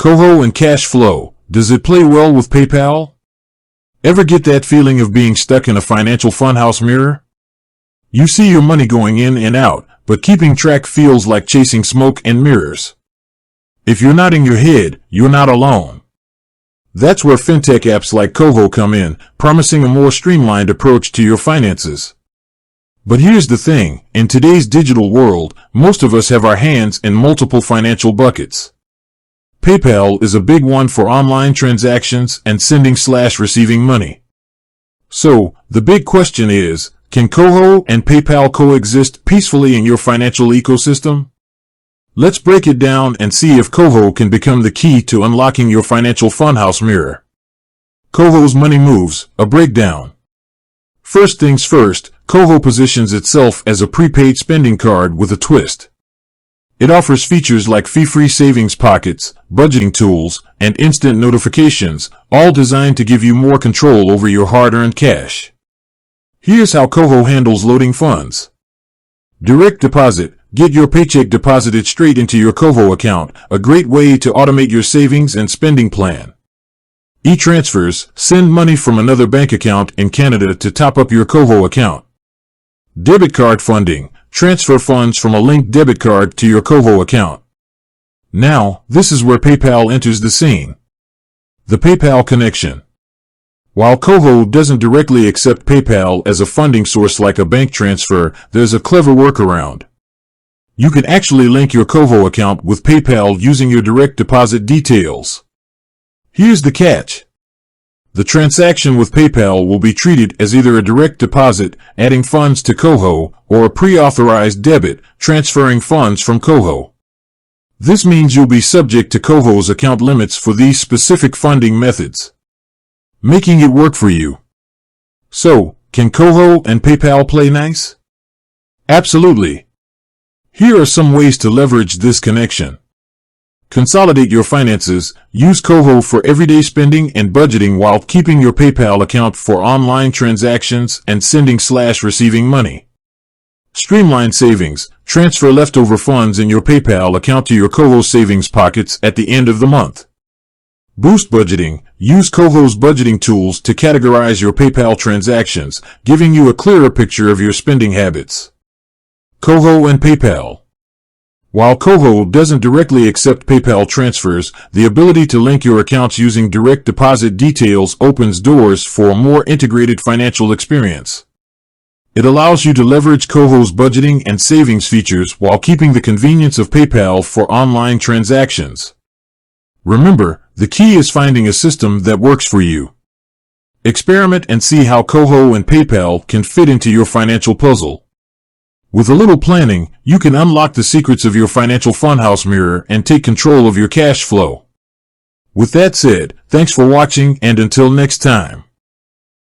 KOHO and cash flow. Does it play well with PayPal? Ever get that feeling of being stuck in a financial funhouse mirror? You see your money going in and out, but keeping track feels like chasing smoke and mirrors. If you're nodding your head, you're not alone. That's where fintech apps like KOHO come in, promising a more streamlined approach to your finances. But here's the thing, in today's digital world, most of us have our hands in multiple financial buckets. PayPal is a big one for online transactions and sending/receiving money. So, the big question is, can KOHO and PayPal coexist peacefully in your financial ecosystem? Let's break it down and see if KOHO can become the key to unlocking your financial funhouse mirror. KOHO's money moves, a breakdown. First things first, KOHO positions itself as a prepaid spending card with a twist. It offers features like fee-free savings pockets, budgeting tools, and instant notifications, all designed to give you more control over your hard-earned cash. Here's how KOHO handles loading funds. Direct deposit. Get your paycheck deposited straight into your KOHO account, a great way to automate your savings and spending plan. E-transfers. Send money from another bank account in Canada to top up your KOHO account. Debit card funding. Transfer funds from a linked debit card to your KOHO account. Now, this is where PayPal enters the scene. The PayPal connection. While KOHO doesn't directly accept PayPal as a funding source like a bank transfer, there's a clever workaround. You can actually link your KOHO account with PayPal using your direct deposit details. Here's the catch. The transaction with PayPal will be treated as either a direct deposit, adding funds to KOHO, or a pre-authorized debit, transferring funds from KOHO. This means you'll be subject to KOHO's account limits for these specific funding methods, making it work for you. So, can KOHO and PayPal play nice? Absolutely. Here are some ways to leverage this connection. Consolidate your finances. Use KOHO for everyday spending and budgeting while keeping your PayPal account for online transactions and sending/receiving money. Streamline savings. Transfer leftover funds in your PayPal account to your KOHO savings pockets at the end of the month. Boost budgeting. Use KOHO's budgeting tools to categorize your PayPal transactions, giving you a clearer picture of your spending habits. KOHO and PayPal. While KOHO doesn't directly accept PayPal transfers, the ability to link your accounts using direct deposit details opens doors for a more integrated financial experience. It allows you to leverage KOHO's budgeting and savings features while keeping the convenience of PayPal for online transactions. Remember, the key is finding a system that works for you. Experiment and see how KOHO and PayPal can fit into your financial puzzle. With a little planning, you can unlock the secrets of your financial funhouse mirror and take control of your cash flow. With that said, thanks for watching, and until next time.